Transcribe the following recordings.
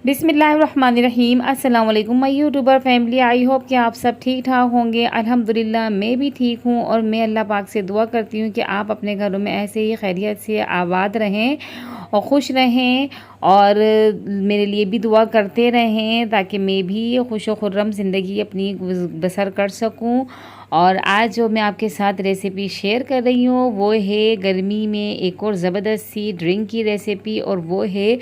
बिस्मिल्लाहिर्रहमानिर्रहीम। अस्सलाम वालेकुम my YouTuber family. I hope कि आप सब ठीक ठाक होंगे। अल्हम्दुलिल्लाह मैं भी ठीक हूँ और मैं अल्लाह पाक से दुआ करती हूँ कि आप अपने घरों में ऐसे ही खैरियत से आबाद रहें और खुश रहें और मेरे लिए भी दुआ करते रहें ताकि मैं भी खुश व खुर्रम ज़िंदगी अपनी बसर कर सकूँ। और आज जो मैं आपके साथ रेसिपी शेयर कर रही हूँ वो है गर्मी में एक और ज़बरदस्त सी ड्रिंक की रेसिपी, और वो है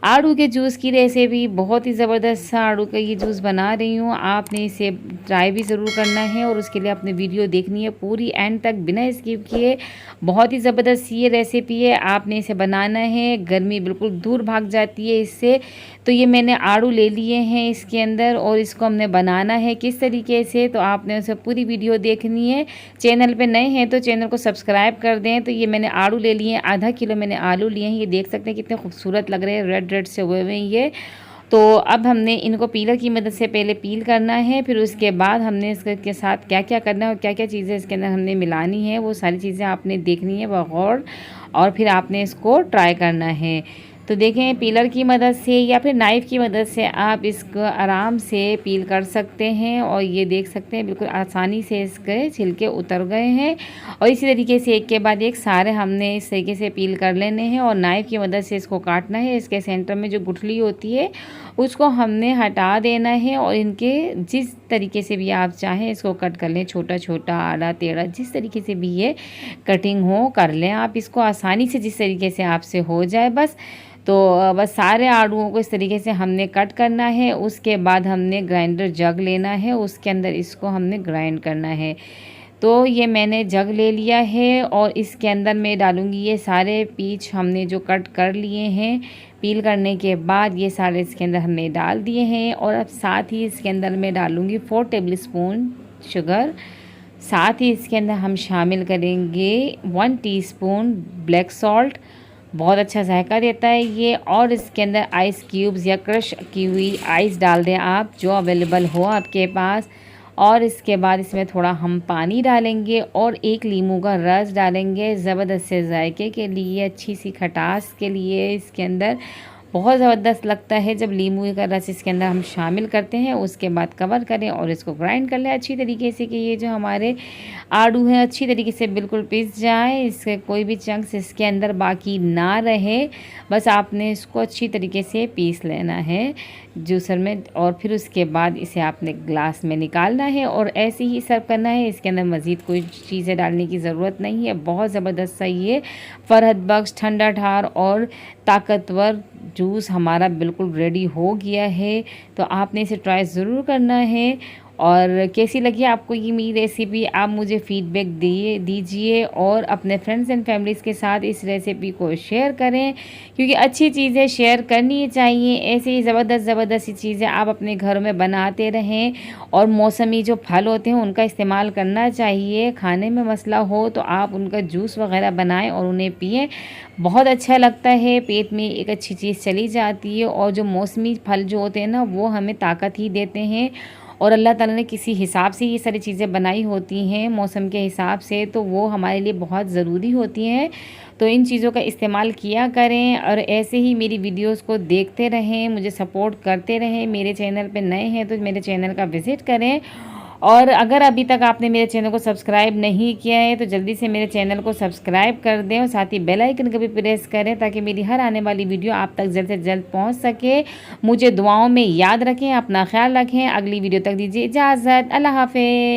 आड़ू के जूस की रेसिपी। बहुत ही ज़बरदस्त सा आड़ू का ये जूस बना रही हूँ। आपने इसे ट्राई भी ज़रूर करना है और उसके लिए आपने वीडियो देखनी है पूरी एंड तक बिना स्किप किए। बहुत ही ज़बरदस्त ये रेसिपी है, आपने इसे बनाना है। गर्मी बिल्कुल दूर भाग जाती है इससे। तो ये मैंने आड़ू ले लिए हैं इसके अंदर और इसको हमने बनाना है किस तरीके से, तो आपने उसे पूरी वीडियो देखनी है। चैनल पे नए हैं तो चैनल को सब्सक्राइब कर दें। तो ये मैंने आड़ू ले लिए हैं, आधा किलो मैंने आलू लिए हैं। ये देख सकते हैं कितने खूबसूरत लग रहे हैं, रेड रेड से हुए हुए हैं ये। तो अब हमने इनको पीलर की मदद से पहले पील करना है, फिर उसके बाद हमने इसके साथ क्या क्या करना है और क्या क्या चीज़ें इसके अंदर हमने मिलानी है वो सारी चीज़ें आपने देखनी है बगौर, और फिर आपने इसको ट्राई करना है। तो देखें, पीलर की मदद से या फिर नाइफ़ की मदद से आप इसको आराम से पील कर सकते हैं। और ये देख सकते हैं बिल्कुल आसानी से इसके छिलके उतर गए हैं। और इसी तरीके से एक के बाद एक सारे हमने इस तरीके से पील कर लेने हैं और नाइफ़ की मदद से इसको काटना है। इसके सेंटर में जो गुठली होती है उसको हमने हटा देना है और इनके जिस तरीके से भी आप चाहें इसको कट कर लें, छोटा छोटा आड़ा टेढ़ा जिस तरीके से भी ये कटिंग हो कर लें आप इसको आसानी से, जिस तरीके से आपसे हो जाए बस। तो बस सारे आड़ूओं को इस तरीके से हमने कट करना है। उसके बाद हमने ग्राइंडर जग लेना है, उसके अंदर इसको हमने ग्राइंड करना है। तो ये मैंने जग ले लिया है और इसके अंदर मैं डालूँगी ये सारे पीच हमने जो कट कर लिए हैं पील करने के बाद, ये सारे इसके अंदर हमने डाल दिए हैं। और अब साथ ही इसके अंदर मैं डालूँगी 4 टेबलस्पून शुगर। साथ ही इसके अंदर हम शामिल करेंगे 1 टीस्पून ब्लैक सॉल्ट, बहुत अच्छा जायका देता है ये। और इसके अंदर आइस क्यूब्स या क्रश की हुई आइस डाल दें आप, जो अवेलेबल हो आपके पास। और इसके बाद इसमें थोड़ा हम पानी डालेंगे और एक नींबू का रस डालेंगे ज़बरदस्त से जायके के लिए, अच्छी सी खटास के लिए। इसके अंदर बहुत ज़बरदस्त लगता है जब नींबू का रस इसके अंदर हम शामिल करते हैं। उसके बाद कवर करें और इसको ग्राइंड कर लें अच्छी तरीके से कि ये जो हमारे आड़ू हैं अच्छी तरीके से बिल्कुल पिस जाए, इसके कोई भी चंक्स इसके अंदर बाकी ना रहे। बस आपने इसको अच्छी तरीके से पीस लेना है जूसर में, और फिर उसके बाद इसे आपने ग्लास में निकालना है और ऐसे ही सर्व करना है। इसके अंदर मज़ीद कोई चीज़ें डालने की ज़रूरत नहीं है। बहुत ज़बरदस्त सा ये फ़रहत बख्श ठंडा ठार और ताकतवर जूस हमारा बिल्कुल रेडी हो गया है। तो आपने इसे ट्राई ज़रूर करना है। और कैसी लगी आपको ये मेरी रेसिपी, आप मुझे फ़ीडबैक दीजिए और अपने फ्रेंड्स एंड फैमिलीज़ के साथ इस रेसिपी को शेयर करें, क्योंकि अच्छी चीज़ें शेयर करनी चाहिए। ऐसे ही ज़बरदस्त सी चीज़ें आप अपने घरों में बनाते रहें और मौसमी जो फल होते हैं उनका इस्तेमाल करना चाहिए। खाने में मसला हो तो आप उनका जूस वगैरह बनाएं और उन्हें पिएं, बहुत अच्छा लगता है। पेट में एक अच्छी चीज़ चली जाती है और जो मौसमी फल जो होते हैं ना वो हमें ताकत ही देते हैं। और अल्लाह ताला ने किसी हिसाब से ये सारी चीज़ें बनाई होती हैं मौसम के हिसाब से, तो वो हमारे लिए बहुत ज़रूरी होती हैं। तो इन चीज़ों का इस्तेमाल किया करें और ऐसे ही मेरी वीडियोस को देखते रहें, मुझे सपोर्ट करते रहें। मेरे चैनल पे नए हैं तो मेरे चैनल का विज़िट करें, और अगर अभी तक आपने मेरे चैनल को सब्सक्राइब नहीं किया है तो जल्दी से मेरे चैनल को सब्सक्राइब कर दें और साथ ही बेल आइकन को भी प्रेस करें ताकि मेरी हर आने वाली वीडियो आप तक जल्द से जल्द पहुंच सके। मुझे दुआओं में याद रखें, अपना ख्याल रखें। अगली वीडियो तक दीजिए इजाज़त। अल्लाह हाफ़िज़।